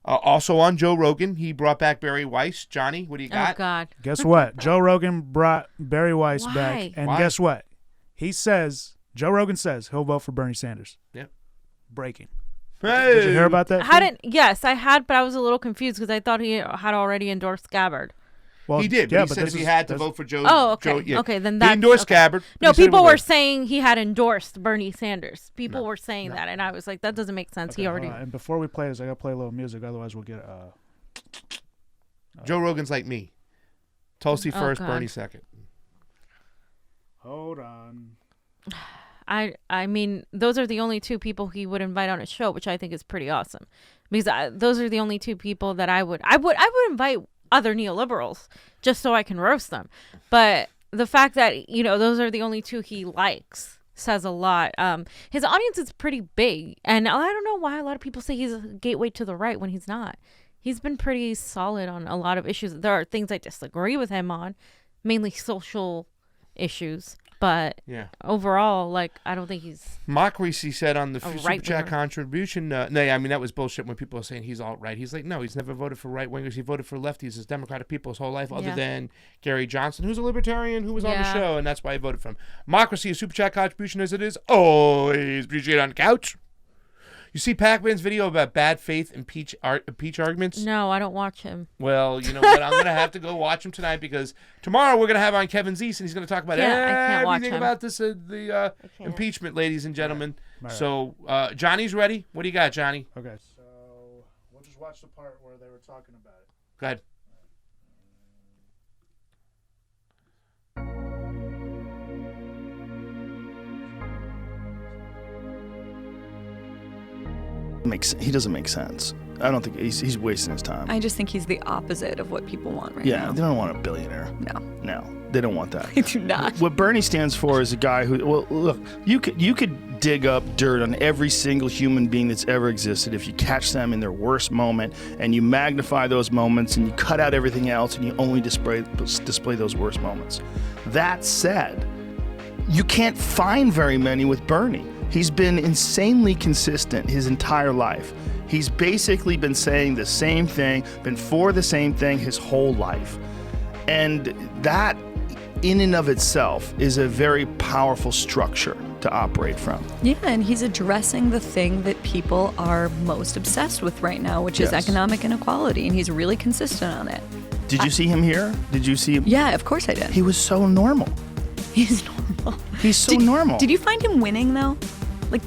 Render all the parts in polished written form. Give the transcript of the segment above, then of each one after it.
Also on Joe Rogan, he brought back Bari Weiss. Johnny, what do you got? Oh, God. Guess what? Joe Rogan brought Bari Weiss Why? back. And Why? guess what? Joe Rogan says he'll vote for Bernie Sanders. Yep. Breaking. Hey. Did you hear about that? Yes, I had, but I was a little confused because I thought he had already endorsed Gabbard. Well, He did, but he said if he had to vote for Joe. Oh, okay. Joe, yeah. Okay, then He that's endorsed Gabbard. No, He said it people was were good. saying he had endorsed Bernie Sanders. People No. were saying that, and I was like, that doesn't make sense. Okay, He already. and before we play this, I got to play a little music. Otherwise, we'll get... Joe Rogan's like me. Tulsi first, God. Bernie second. Hold on. I mean, those are the only two people he would invite on a show, which I think is pretty awesome, because those are the only two people that I would invite other neoliberals just so I can roast them. But the fact that those are the only two he likes says a lot. His audience is pretty big, and I don't know why a lot of people say he's a gateway to the right when he's not. He's been pretty solid on a lot of issues. There are things I disagree with him on, mainly social issues. But overall, I don't think he's... Mockery, said on the Super Chat right-winger. contribution, that was bullshit when people are saying he's alt-right. He's like, no, he's never voted for right-wingers. He voted for lefties as Democratic people his whole life, other than Gary Johnson, who's a libertarian, who was on the show, and that's why I voted for him. Mocracy, a Super Chat contribution as it is, always appreciated on the couch. You see Pac-Man's video about bad faith impeach arguments? No, I don't watch him. Well, you know what? I'm going to have to go watch him tonight because tomorrow we're going to have on Kevin Zeese, and he's going to talk about I can't watch everything him. about this impeachment, ladies and gentlemen. All right. So Johnny's ready. What do you got, Johnny? Okay, so we'll just watch the part where they were talking about it. Go ahead. He doesn't make sense. I don't think he's wasting his time. I just think he's the opposite of what people want right now. Yeah, they don't want a billionaire. No, they don't want that. They do not. What Bernie stands for is a guy who, well, look, you could dig up dirt on every single human being that's ever existed if you catch them in their worst moment and you magnify those moments and you cut out everything else and you only display those worst moments. That said, you can't find very many with Bernie. He's been insanely consistent his entire life. He's basically been saying the same thing, been for the same thing his whole life. And that, in and of itself, is a very powerful structure to operate from. Yeah, and he's addressing the thing that people are most obsessed with right now, which is economic inequality, and he's really consistent on it. Did you see him here? Did you see him? Yeah, of course I did. He was so normal. He's normal. He's so normal. Did you find him winning, though?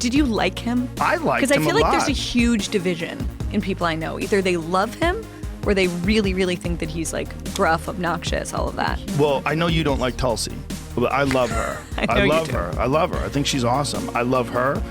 Did you like him? I liked him a lot. Because I feel like there's a huge division in people I know. Either they love him or they really, really think that he's gruff, obnoxious, all of that. Well, I know you don't like Tulsi, but I love her. I love her. I love her. I think she's awesome. I love her.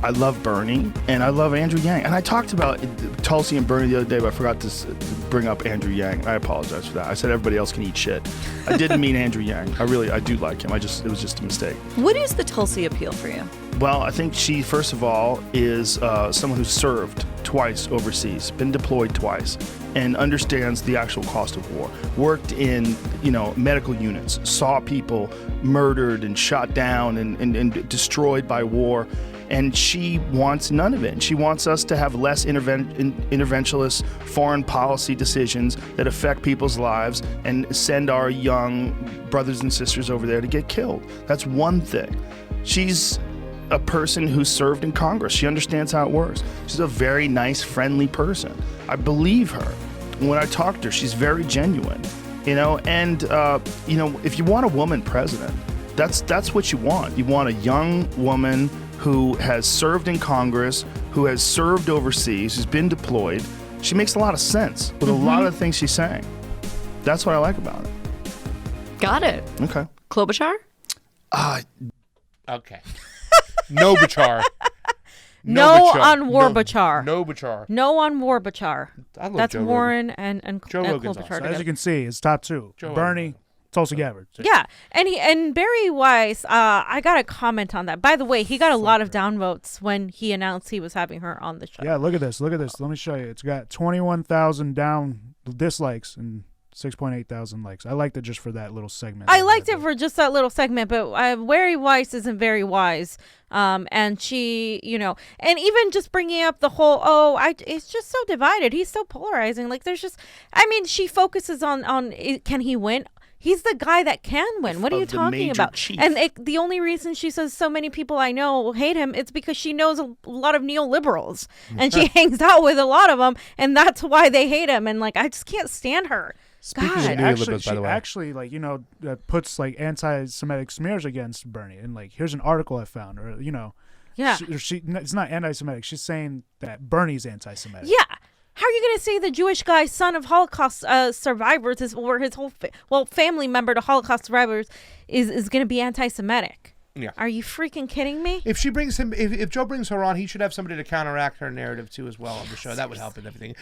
I love Bernie, and I love Andrew Yang. And I talked about Tulsi and Bernie the other day, but I forgot to bring up Andrew Yang. I apologize for that. I said everybody else can eat shit. I didn't mean Andrew Yang. I do like him. It was just a mistake. What is the Tulsi appeal for you? Well, I think she, first of all, is someone who's served twice overseas, been deployed twice, and understands the actual cost of war. Worked in, medical units, saw people murdered and shot down and destroyed by war. And she wants none of it. And she wants us to have less interventionist foreign policy decisions that affect people's lives and send our young brothers and sisters over there to get killed. That's one thing. She's a person who served in Congress. She understands how it works. She's a very nice, friendly person. I believe her. When I talk to her, she's very genuine. And if you want a woman president, that's what you want. You want a young woman who has served in Congress, who has served overseas, who's been deployed. She makes a lot of sense with a lot of the things she's saying. That's what I like about it. Got it. Okay. Klobuchar? Okay. No Bachar. No on Warbachar. No Bachar. No on Warbachar. I love That's Joe Warren Rogan. and Joe Rogan's Klobuchar awesome. As together. you can see, it's top two. Joe Bernie, Rogan. Tulsi Gabbard. Yeah, and Bari Weiss, I got a comment on that. By the way, he got a lot of downvotes when he announced he was having her on the show. Yeah, look at this. Let me show you. It's got 21,000 down dislikes and 6.8 thousand likes. I liked it just for that little segment. I liked it for just that little segment, but Bari Weiss isn't very wise. And she, and even just bringing up the whole, it's just so divided. He's so polarizing. Like, there's just, she focuses on can he win? He's the guy that can win. What are you talking about? Chief. And the only reason she says so many people I know hate him, it's because she knows a lot of neoliberals and she hangs out with a lot of them, and that's why they hate him. And like, I just can't stand her. Speaking God. of neoliberals, by the way, actually, like, puts like anti-Semitic smears against Bernie, and like, here's an article I found, or Yeah. it's not anti-Semitic. She's saying that Bernie's anti-Semitic. Yeah. How are you going to say the Jewish guy, son of Holocaust survivors, or his whole family member to Holocaust survivors, is going to be anti-Semitic? Yeah. Are you freaking kidding me? If she brings him, if Joe brings her on, he should have somebody to counteract her narrative too as well on the show. That would help with everything.